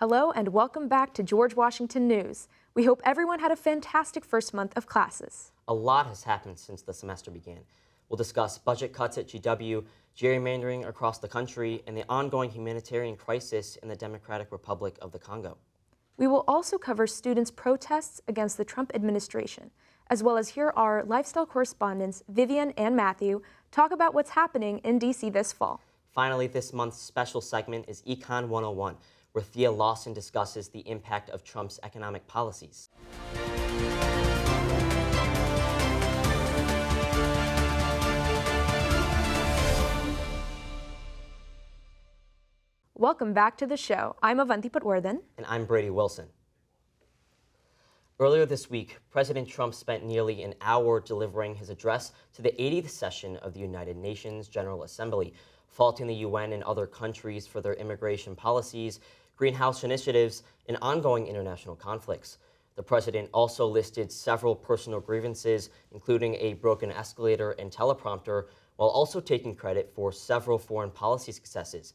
Hello and welcome back to George Washington News. We hope everyone had a fantastic first month of classes. A lot has happened since the semester began. We'll discuss budget cuts at GW, gerrymandering across the country, and the ongoing humanitarian crisis in the Democratic Republic of the Congo. We will also cover students' protests against the Trump administration, as well as hear our lifestyle correspondents, Vivian and Matthew, talk about what's happening in D.C. this fall. Finally, this month's special segment is Econ 101, where Thea Lawson discusses the impact of Trump's economic policies. Welcome back to the show. I'm Avanti Patwardhan. And I'm Brady Wilson. Earlier this week, President Trump spent nearly an hour delivering his address to the 80th session of the United Nations General Assembly, faulting the UN and other countries for their immigration policies, greenhouse initiatives, and ongoing international conflicts. The president also listed several personal grievances, including a broken escalator and teleprompter, while also taking credit for several foreign policy successes.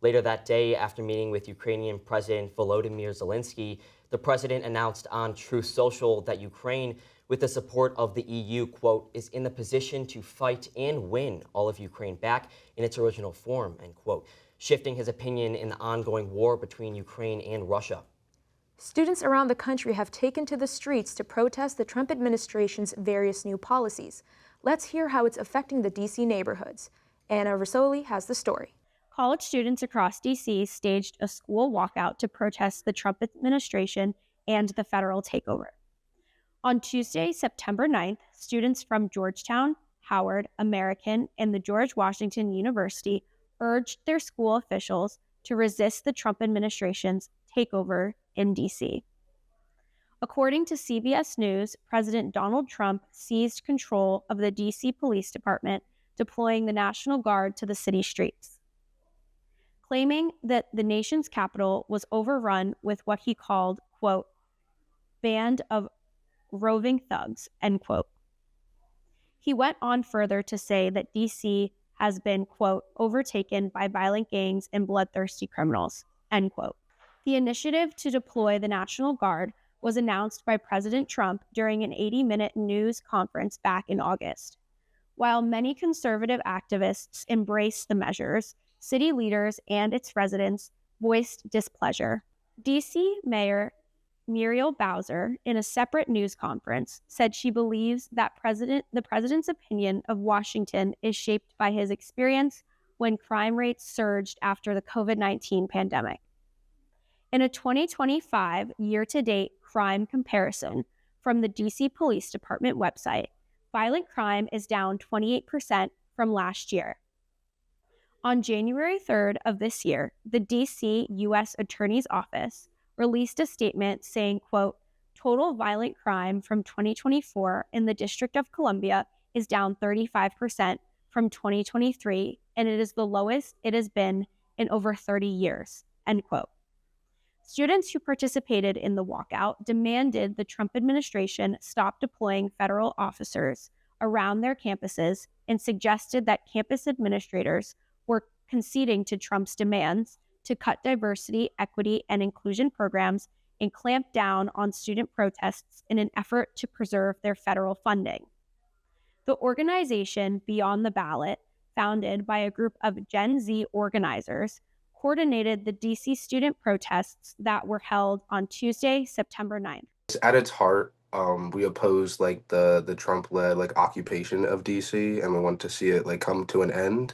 Later that day, after meeting with Ukrainian President Volodymyr Zelensky, the president announced on Truth Social that Ukraine, with the support of the EU, quote, is in the position to fight and win all of Ukraine back in its original form, end quote, shifting his opinion in the ongoing war between Ukraine and Russia. Students around the country have taken to the streets to protest the Trump administration's various new policies. Let's hear how it's affecting the D.C. neighborhoods. Anna Risoli has the story. College students across D.C. staged a school walkout to protest the Trump administration and the federal takeover. On Tuesday, September 9th, students from Georgetown, Howard, American, and the George Washington University urged their school officials to resist the Trump administration's takeover in D.C. According to CBS News, President Donald Trump seized control of the D.C. Police Department, deploying the National Guard to the city streets, claiming that the nation's capital was overrun with what he called, quote, band of roving thugs, end quote. He went on further to say that D.C. has been, quote, overtaken by violent gangs and bloodthirsty criminals, end quote. The initiative to deploy the National Guard was announced by President Trump during an 80-minute news conference back in August. While many conservative activists embraced the measures, city leaders and its residents voiced displeasure. D.C. Mayor Muriel Bowser, in a separate news conference, said she believes that the president's opinion of Washington is shaped by his experience when crime rates surged after the COVID-19 pandemic. In a 2025 year-to-date crime comparison from the D.C. Police Department website, violent crime is down 28% from last year. On January 3rd of this year, the D.C. U.S. Attorney's Office released a statement saying, quote, total violent crime from 2024 in the District of Columbia is down 35% from 2023, and it is the lowest it has been in over 30 years, end quote. Students who participated in the walkout demanded the Trump administration stop deploying federal officers around their campuses and suggested that campus administrators were conceding to Trump's demands to cut diversity, equity, and inclusion programs and clamp down on student protests in an effort to preserve their federal funding. The organization Beyond the Ballot, founded by a group of Gen Z organizers, coordinated the DC student protests that were held on Tuesday, September 9th. At its heart, we oppose the Trump-led occupation of DC, and we want to see it come to an end.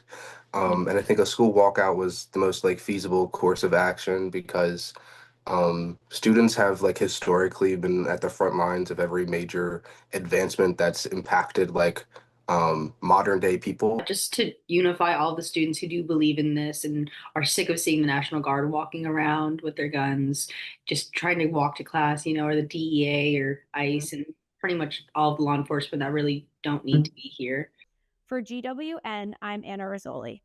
And I think a school walkout was the most feasible course of action because students have historically been at the front lines of every major advancement that's impacted modern day people. Just to unify all the students who do believe in this and are sick of seeing the National Guard walking around with their guns, just trying to walk to class, or the DEA or ICE and pretty much all of the law enforcement that really don't need to be here. For GWN, I'm Anna Risoli.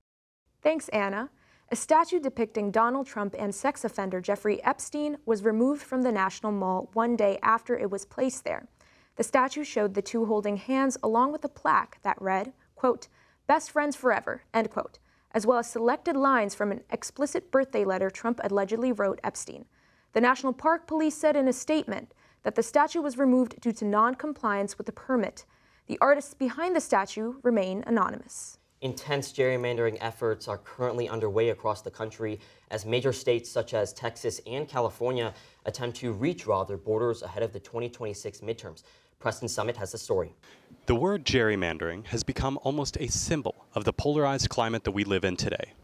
Thanks, Anna. A statue depicting Donald Trump and sex offender Jeffrey Epstein was removed from the National Mall one day after it was placed there. The statue showed the two holding hands along with a plaque that read, quote, best friends forever, end quote, as well as selected lines from an explicit birthday letter Trump allegedly wrote Epstein. The National Park Police said in a statement that the statue was removed due to non-compliance with the permit. The artists behind the statue remain anonymous. Intense gerrymandering efforts are currently underway across the country as major states such as Texas and California attempt to redraw their borders ahead of the 2026 midterms. Preston Summit has the story. The word gerrymandering has become almost a symbol of the polarized climate that we live in today.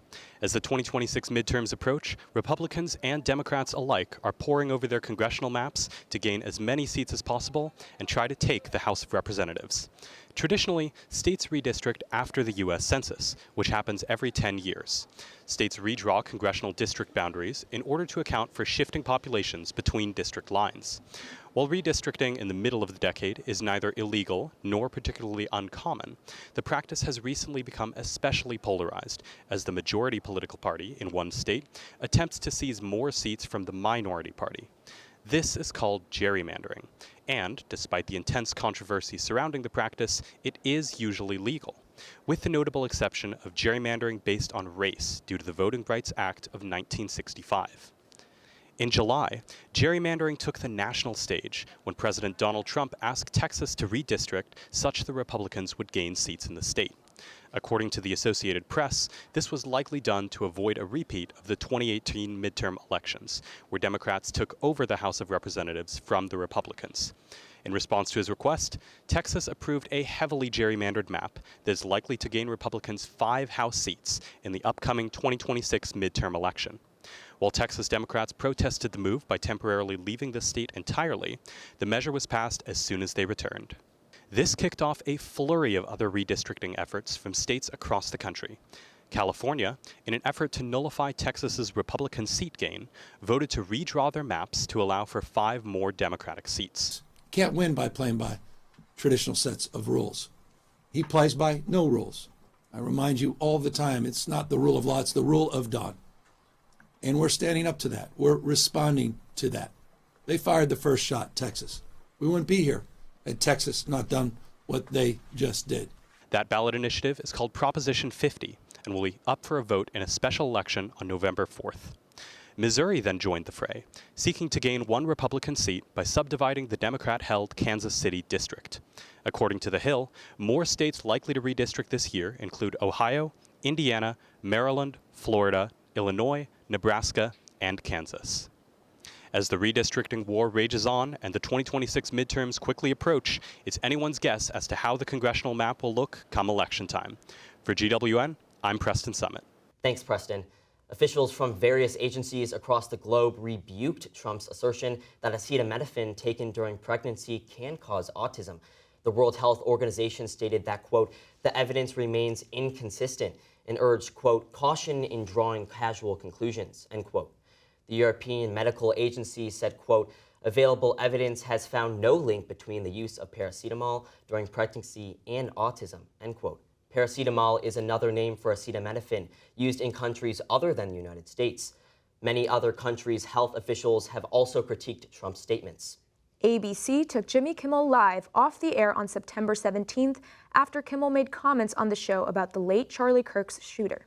As the 2026 midterms approach, Republicans and Democrats alike are poring over their congressional maps to gain as many seats as possible and try to take the House of Representatives. Traditionally, states redistrict after the U.S. Census, which happens every 10 years. States redraw congressional district boundaries in order to account for shifting populations between district lines. While redistricting in the middle of the decade is neither illegal nor particularly uncommon, the practice has recently become especially polarized as the majority political party in one state attempts to seize more seats from the minority party. This is called gerrymandering, and despite the intense controversy surrounding the practice, it is usually legal, with the notable exception of gerrymandering based on race due to the Voting Rights Act of 1965. In July, gerrymandering took the national stage when President Donald Trump asked Texas to redistrict such the Republicans would gain seats in the state. According to the Associated Press, this was likely done to avoid a repeat of the 2018 midterm elections, where Democrats took over the House of Representatives from the Republicans. In response to his request, Texas approved a heavily gerrymandered map that is likely to gain Republicans 5 House seats in the upcoming 2026 midterm election. While Texas Democrats protested the move by temporarily leaving the state entirely, the measure was passed as soon as they returned. This kicked off a flurry of other redistricting efforts from states across the country. California, in an effort to nullify Texas's Republican seat gain, voted to redraw their maps to allow for 5 more Democratic seats. Can't win by playing by traditional sets of rules. He plays by no rules. I remind you all the time, it's not the rule of law, it's the rule of Don. And we're standing up to that. We're responding to that. They fired the first shot, Texas. We wouldn't be here had Texas not done what they just did. That ballot initiative is called Proposition 50 and will be up for a vote in a special election on November 4th. Missouri then joined the fray, seeking to gain 1 Republican seat by subdividing the Democrat-held Kansas City district. According to The Hill, more states likely to redistrict this year include Ohio, Indiana, Maryland, Florida, Illinois, Nebraska, and Kansas. As the redistricting war rages on and the 2026 midterms quickly approach, it's anyone's guess as to how the congressional map will look come election time. For GWN, I'm Preston Summit. Thanks, Preston. Officials from various agencies across the globe rebuked Trump's assertion that acetaminophen taken during pregnancy can cause autism. The World Health Organization stated that, quote, the evidence remains inconsistent and urged, quote, caution in drawing casual conclusions, end quote. The European Medical Agency said, quote, available evidence has found no link between the use of paracetamol during pregnancy and autism, end quote. Paracetamol is another name for acetaminophen used in countries other than the United States. Many other countries' health officials have also critiqued Trump's statements. ABC took Jimmy Kimmel Live off the air on September 17th after Kimmel made comments on the show about the late Charlie Kirk's shooter.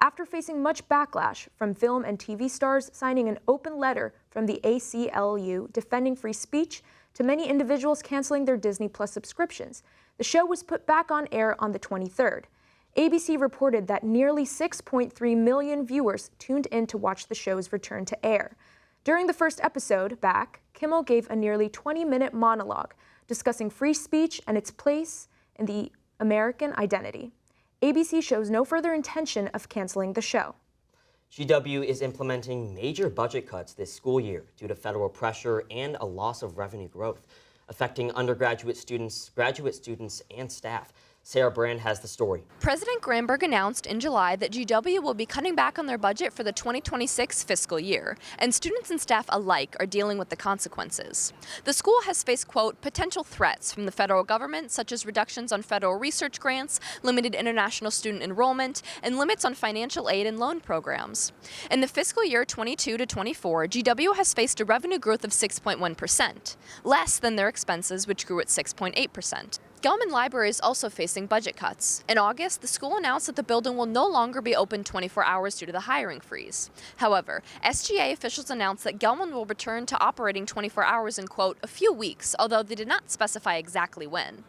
After facing much backlash from film and TV stars signing an open letter from the ACLU defending free speech to many individuals canceling their Disney Plus subscriptions, the show was put back on air on the 23rd. ABC reported that nearly 6.3 million viewers tuned in to watch the show's return to air. During the first episode, Back, Kimmel gave a nearly 20-minute monologue discussing free speech and its place in the American identity. ABC shows no further intention of canceling the show. GW is implementing major budget cuts this school year due to federal pressure and a loss of revenue growth, affecting undergraduate students, graduate students, and staff. Sarah Brand has the story. President Granberg announced in July that GW will be cutting back on their budget for the 2026 fiscal year, and students and staff alike are dealing with the consequences. The school has faced, quote, potential threats from the federal government, such as reductions on federal research grants, limited international student enrollment, and limits on financial aid and loan programs. In the fiscal year 22 to 24, GW has faced a revenue growth of 6.1%, less than their expenses, which grew at 6.8%. Gelman Library is also facing budget cuts. In August, the school announced that the building will no longer be open 24 hours due to the hiring freeze. However, SGA officials announced that Gelman will return to operating 24 hours in, quote, a few weeks, although they did not specify exactly when.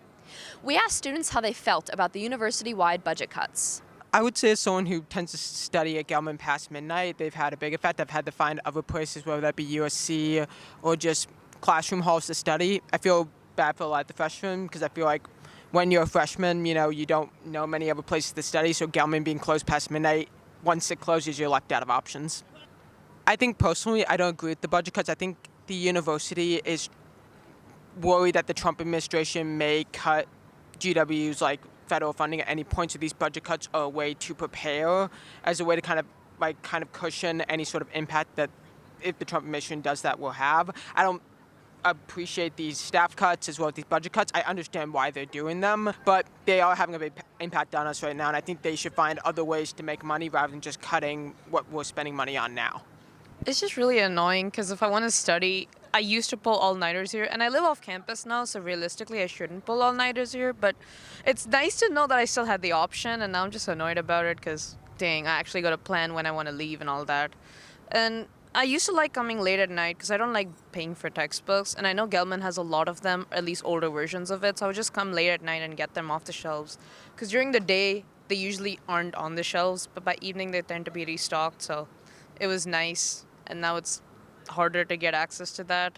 We asked students how they felt about the university-wide budget cuts. I would say as someone who tends to study at Gelman past midnight, they've had a big effect. I've had to find other places, whether that be USC or just classroom halls to study. I feel bad for a lot of the freshmen because I feel like when you're a freshman, you don't know many other places to study, so Gelman being closed past midnight, once it closes, you're locked out of options. I think personally, I don't agree with the budget cuts. I think the university is worried that the Trump administration may cut GW's federal funding at any point, so these budget cuts are a way to prepare as a way to kind of cushion any sort of impact that if the Trump administration does that will have. I don't appreciate these staff cuts as well as these budget cuts. I understand why they're doing them, but they are having a big impact on us right now, and I think they should find other ways to make money rather than just cutting what we're spending money on now. It's just really annoying because if I want to study, I used to pull all-nighters here, and I live off campus now, so realistically I shouldn't pull all-nighters here, but it's nice to know that I still had the option, and now I'm just annoyed about it because, dang, I actually got to plan when I want to leave and all that. And I used to like coming late at night because I don't like paying for textbooks, and I know Gelman has a lot of them, at least older versions of it, so I would just come late at night and get them off the shelves. Because during the day, they usually aren't on the shelves, but by evening they tend to be restocked, so it was nice, and now it's harder to get access to that.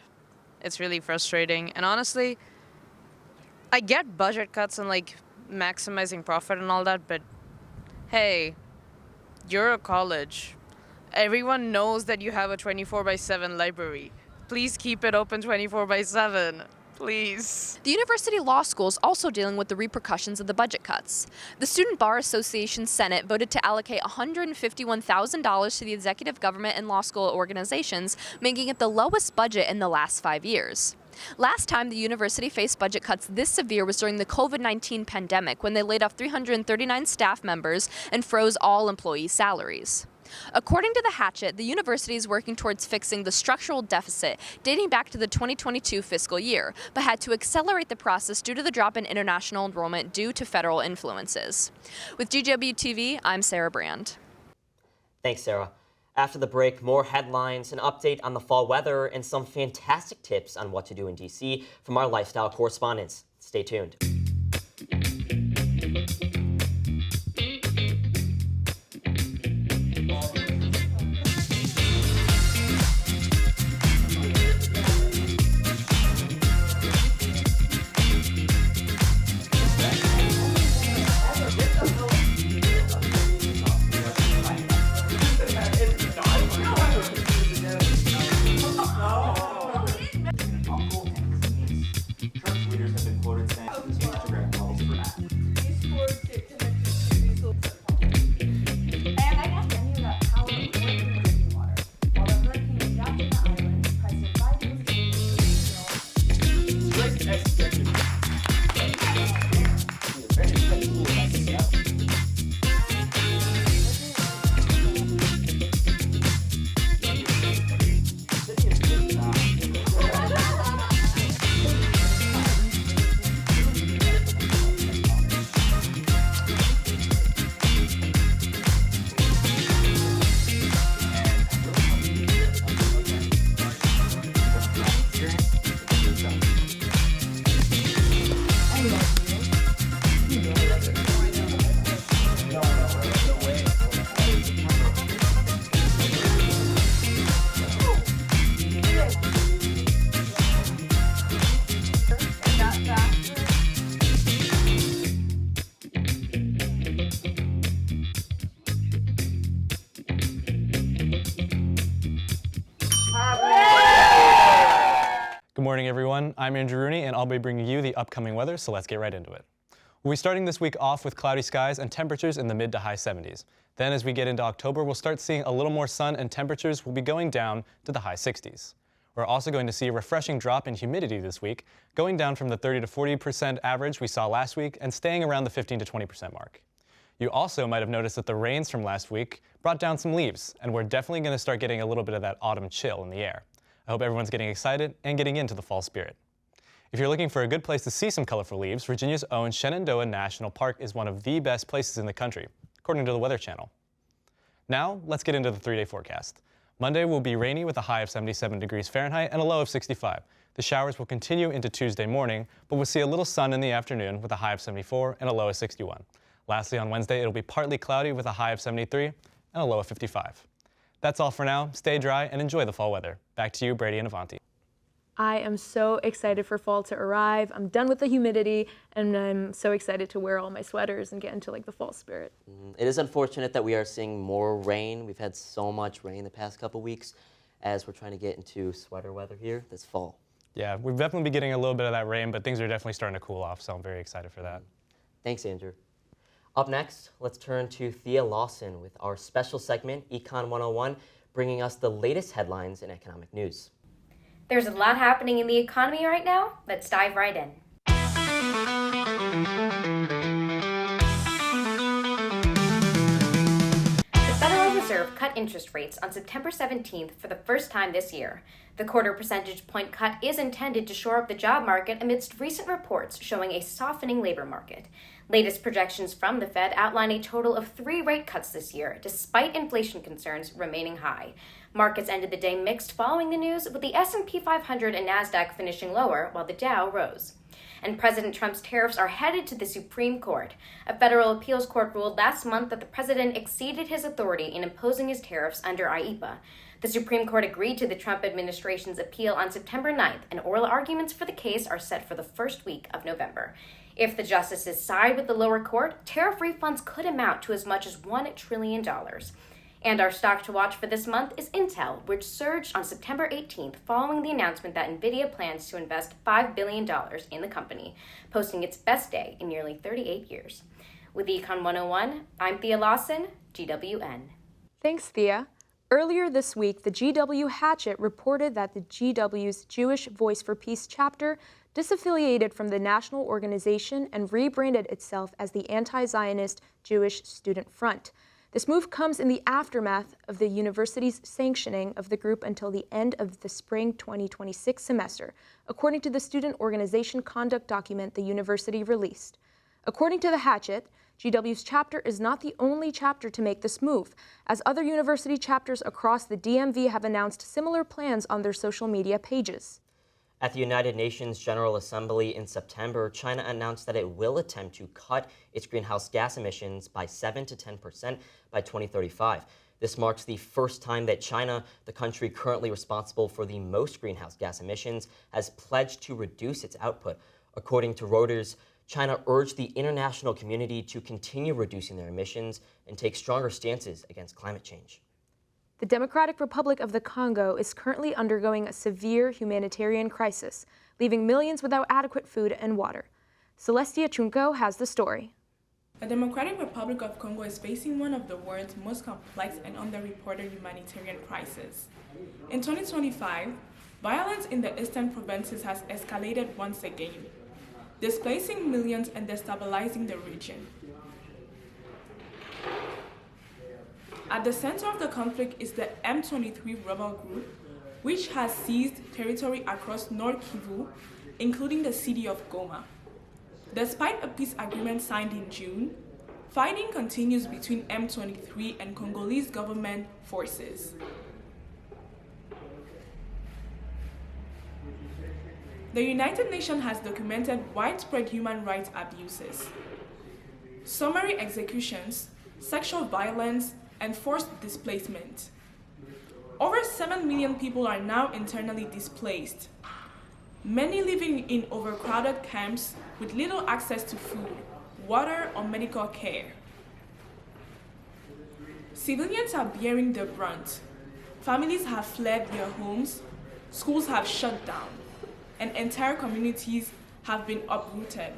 It's really frustrating, and honestly, I get budget cuts and maximizing profit and all that, but hey, you're a college. Everyone knows that you have a 24/7 library. Please keep it open 24/7. Please. The University Law School is also dealing with the repercussions of the budget cuts. The Student Bar Association Senate voted to allocate $151,000 to the executive government and law school organizations, making it the lowest budget in the last 5 years. Last time the university faced budget cuts this severe was during the COVID-19 pandemic, when they laid off 339 staff members and froze all employee salaries. According to the Hatchet, the university is working towards fixing the structural deficit dating back to the 2022 fiscal year, but had to accelerate the process due to the drop in international enrollment due to federal influences. With GWTV, I'm Sarah Brand. Thanks, Sarah. After the break, more headlines, an update on the fall weather, and some fantastic tips on what to do in DC from our lifestyle correspondents. Stay tuned. Good morning, everyone. I'm Andrew Rooney, and I'll be bringing you the upcoming weather, so let's get right into it. We'll be starting this week off with cloudy skies and temperatures in the mid to high 70s. Then as we get into October, we'll start seeing a little more sun and temperatures will be going down to the high 60s. We're also going to see a refreshing drop in humidity this week, going down from the 30 to 40% average we saw last week and staying around the 15 to 20% mark. You also might have noticed that the rains from last week brought down some leaves, and we're definitely going to start getting a little bit of that autumn chill in the air. I hope everyone's getting excited and getting into the fall spirit. If you're looking for a good place to see some colorful leaves, Virginia's own Shenandoah National Park is one of the best places in the country, according to the Weather Channel. Now, let's get into the 3-day forecast. Monday will be rainy with a high of 77 degrees Fahrenheit and a low of 65. The showers will continue into Tuesday morning, but we'll see a little sun in the afternoon with a high of 74 and a low of 61. Lastly, on Wednesday, it'll be partly cloudy with a high of 73 and a low of 55. That's all for now. Stay dry and enjoy the fall weather. Back to you, Brady and Avanti. I am so excited for fall to arrive. I'm done with the humidity, and I'm so excited to wear all my sweaters and get into like the fall spirit. It is unfortunate that we are seeing more rain. We've had so much rain the past couple weeks as we're trying to get into sweater weather here this fall. Yeah, we've definitely been getting a little bit of that rain, but things are definitely starting to cool off, so I'm very excited for that. Thanks, Andrew. Up next, let's turn to Thea Lawson with our special segment, Econ 101, bringing us the latest headlines in economic news. There's a lot happening in the economy right now. Let's dive right in. The Federal Reserve cut interest rates on September 17th for the first time this year. The quarter percentage point cut is intended to shore up the job market amidst recent reports showing a softening labor market. Latest projections from the Fed outline a total of 3 rate cuts this year, despite inflation concerns remaining high. Markets ended the day mixed following the news, with the S&P 500 and NASDAQ finishing lower while the Dow rose. And President Trump's tariffs are headed to the Supreme Court. A federal appeals court ruled last month that the president exceeded his authority in imposing his tariffs under IEEPA. The Supreme Court agreed to the Trump administration's appeal on September 9th, and oral arguments for the case are set for the first week of November. If the justices side with the lower court, tariff refunds could amount to as much as $1 trillion. And our stock to watch for this month is Intel, which surged on September 18th following the announcement that NVIDIA plans to invest $5 billion in the company, posting its best day in nearly 38 years. With Econ 101, I'm Thea Lawson, GWN. Thanks, Thea. Earlier this week, the GW Hatchet reported that the GW's Jewish Voice for Peace chapter disaffiliated from the national organization and rebranded itself as the Anti-Zionist Jewish Student Front. This move comes in the aftermath of the university's sanctioning of the group until the end of the spring 2026 semester, according to the student organization conduct document the university released. According to the Hatchet, GW's chapter is not the only chapter to make this move, as other university chapters across the DMV have announced similar plans on their social media pages. At the United Nations General Assembly in September, China announced that it will attempt to cut its greenhouse gas emissions by 7 to 10% by 2035. This marks the first time that China, the country currently responsible for the most greenhouse gas emissions, has pledged to reduce its output. According to Reuters, China urged the international community to continue reducing their emissions and take stronger stances against climate change. The Democratic Republic of the Congo is currently undergoing a severe humanitarian crisis, leaving millions without adequate food and water. Celestia Chunko has the story. The Democratic Republic of Congo is facing one of the world's most complex and underreported humanitarian crises. In 2025, violence in the eastern provinces has escalated once again, displacing millions and destabilizing the region. At the center of the conflict is the M23 rebel group, which has seized territory across North Kivu, including the city of Goma. Despite a peace agreement signed in June, fighting continues between M23 and Congolese government forces. The United Nations has documented widespread human rights abuses. Summary executions, sexual violence, and forced displacement. Over 7 million people are now internally displaced, many living in overcrowded camps with little access to food, water, or medical care. Civilians are bearing the brunt. Families have fled their homes, schools have shut down, and entire communities have been uprooted.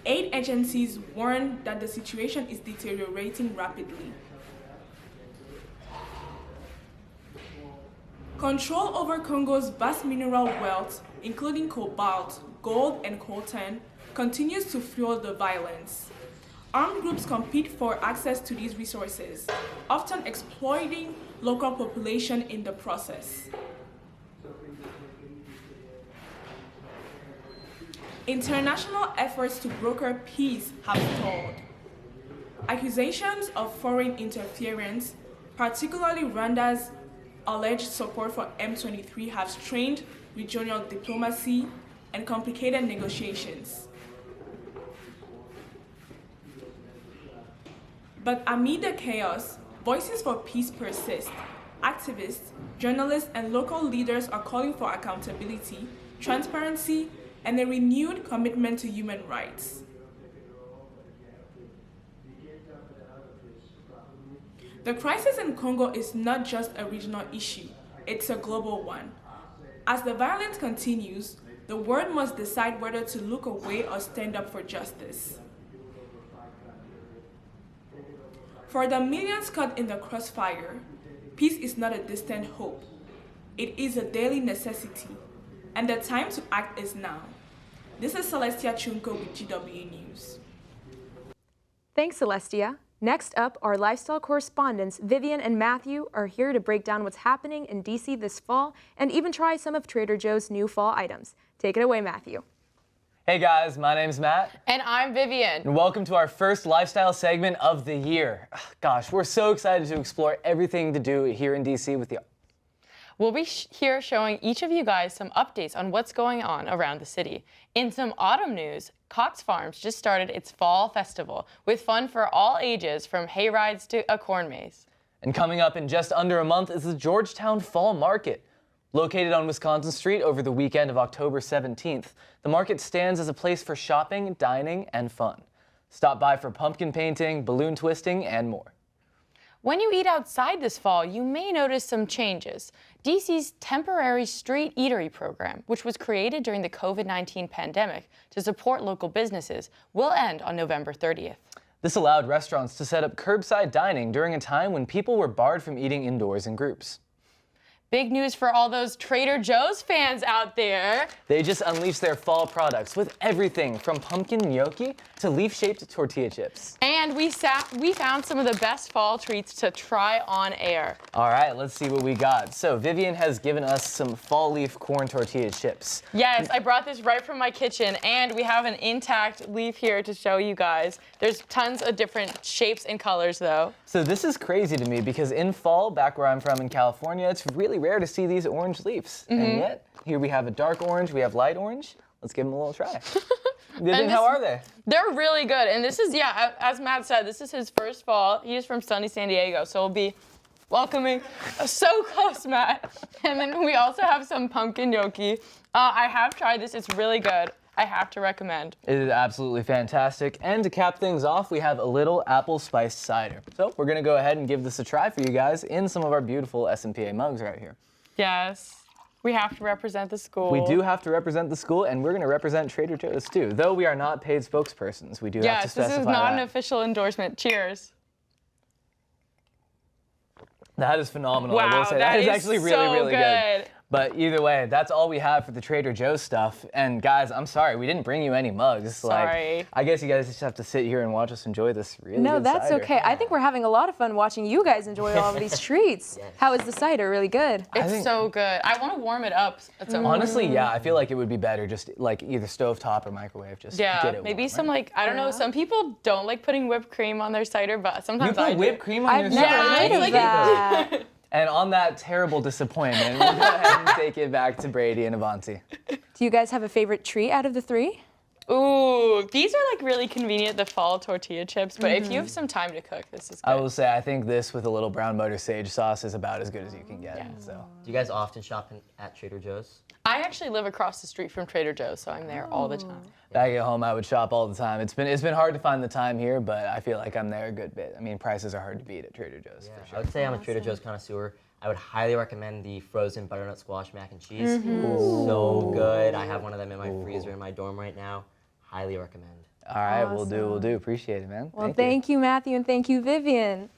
Aid agencies warn that the situation is deteriorating rapidly. Control over Congo's vast mineral wealth, including cobalt, gold, and coltan, continues to fuel the violence. Armed groups compete for access to these resources, often exploiting local population in the process. International efforts to broker peace have stalled. Accusations of foreign interference, particularly Rwanda's alleged support for M23, have strained regional diplomacy and complicated negotiations. But amid the chaos, voices for peace persist. Activists, journalists, and local leaders are calling for accountability, transparency, and a renewed commitment to human rights. The crisis in Congo is not just a regional issue, it's a global one. As the violence continues, the world must decide whether to look away or stand up for justice. For the millions caught in the crossfire, peace is not a distant hope. It is a daily necessity, and the time to act is now. This is Celestia Chunko with GWN News. Thanks, Celestia. Next up, our lifestyle correspondents Vivian and Matthew are here to break down what's happening in DC this fall and even try some of Trader Joe's new fall items. Take it away, Matthew. Hey guys, my name's Matt. And I'm Vivian. And welcome to our first lifestyle segment of the year. Gosh, we're so excited to explore everything to do here in DC with you. We'll be here showing each of you guys some updates on what's going on around the city. In some autumn news, Cox Farms just started its fall festival with fun for all ages, from hay rides to a corn maze. And coming up in just under a month is the Georgetown Fall Market. Located on Wisconsin Street over the weekend of October 17th, the market stands as a place for shopping, dining, and fun. Stop by for pumpkin painting, balloon twisting, and more. When you eat outside this fall, you may notice some changes. DC's temporary street eatery program, which was created during the COVID-19 pandemic to support local businesses, will end on November 30th. This allowed restaurants to set up curbside dining during a time when people were barred from eating indoors in groups. Big news for all those Trader Joe's fans out there. They just unleashed their fall products with everything from pumpkin gnocchi to leaf-shaped tortilla chips. And we found some of the best fall treats to try on air. All right, let's see what we got. So Vivian has given us some fall leaf corn tortilla chips. Yes, I brought this right from my kitchen, and we have an intact leaf here to show you guys. There's tons of different shapes and colors though. So this is crazy to me because in fall, back where I'm from in California, it's really rare to see these orange leaves. And yet, here we have a dark orange, we have light orange. Let's give them a little try. Vivian, how are they? They're really good. And this is, yeah, as Matt said, this is his first fall. He is from sunny San Diego, so we'll be welcoming. So close, Matt. And then we also have some pumpkin gnocchi. I have tried this. It's really good. I have to recommend. It is absolutely fantastic. And to cap things off, we have a little apple spiced cider. So we're gonna go ahead and give this a try for you guys in some of our beautiful SMPA mugs right here. Yes. We have to represent the school. We do have to represent the school, and we're going to represent Trader Joe's too. Though we are not paid spokespersons, we do have to specify Yes, this is not that. an official endorsement. Cheers. That is phenomenal. Wow, I will say that is actually really, so really good. good. But either way, that's all we have for the Trader Joe's stuff. And guys, I'm sorry, we didn't bring you any mugs. Sorry. Like, I guess you guys just have to sit here and watch us enjoy this really No, good that's cider. okay. I think we're having a lot of fun watching you guys enjoy all of these treats. Yes. How is the cider? Really good. It's so good. I want to warm it up at some point. Honestly, yeah, I feel like it would be better just like either stovetop or microwave. Just get it maybe warm, some right? like, I don't know, some people don't like putting whipped cream on their cider, but sometimes You I put do. whipped cream on your I've never cider? heard of that. And on that terrible disappointment, we'll go ahead and take it back to Brady and Avanti. Do you guys have a favorite treat out of the three? Ooh, these are like really convenient, the fall tortilla chips, but if you have some time to cook, this is good. I will say, I think this with a little brown butter sage sauce is about as good as you can get. So. Do you guys often shop at Trader Joe's? I actually live across the street from Trader Joe's, so I'm there all the time. Back at home, I would shop all the time. It's been hard to find the time here, but I feel like I'm there a good bit. I mean, prices are hard to beat at Trader Joe's. Yeah, For sure. I would say I'm a Trader Joe's connoisseur. I would highly recommend the frozen butternut squash mac and cheese. So good. I have one of them in my freezer in my dorm right now. Highly recommend. All right, we'll do. Appreciate it, man. Well, thank you, Matthew, and thank you, Vivian.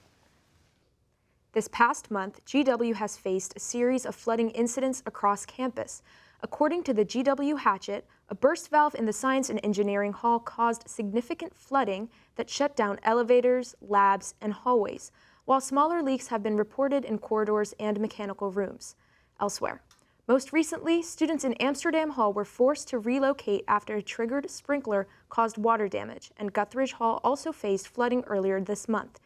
This past month, GW has faced a series of flooding incidents across campus. According to the GW Hatchet, a burst valve in the Science and Engineering Hall caused significant flooding that shut down elevators, labs, and hallways, while smaller leaks have been reported in corridors and mechanical rooms. Elsewhere, Most recently, students in Amsterdam Hall were forced to relocate after a triggered sprinkler caused water damage, and Guthridge Hall also faced flooding earlier this month.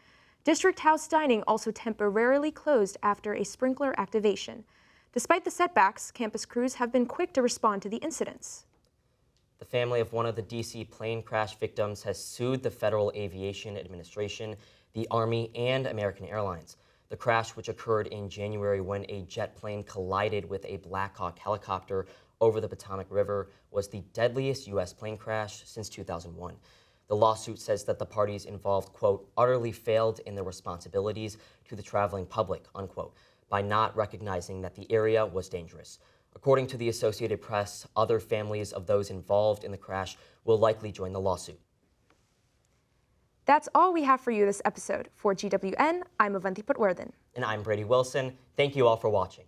District House dining also temporarily closed after a sprinkler activation. Despite the setbacks, campus crews have been quick to respond to the incidents. The family of one of the D.C. plane crash victims has sued the Federal Aviation Administration, the Army, and American Airlines. The crash, which occurred in January when a jet plane collided with a Black Hawk helicopter over the Potomac River, was the deadliest U.S. plane crash since 2001. The lawsuit says that the parties involved, quote, utterly failed in their responsibilities to the traveling public, unquote, by not recognizing that the area was dangerous. According to the Associated Press, other families of those involved in the crash will likely join the lawsuit. That's all we have for you this episode. For GWN, I'm Avanti Patwardhan. And I'm Brady Wilson. Thank you all for watching.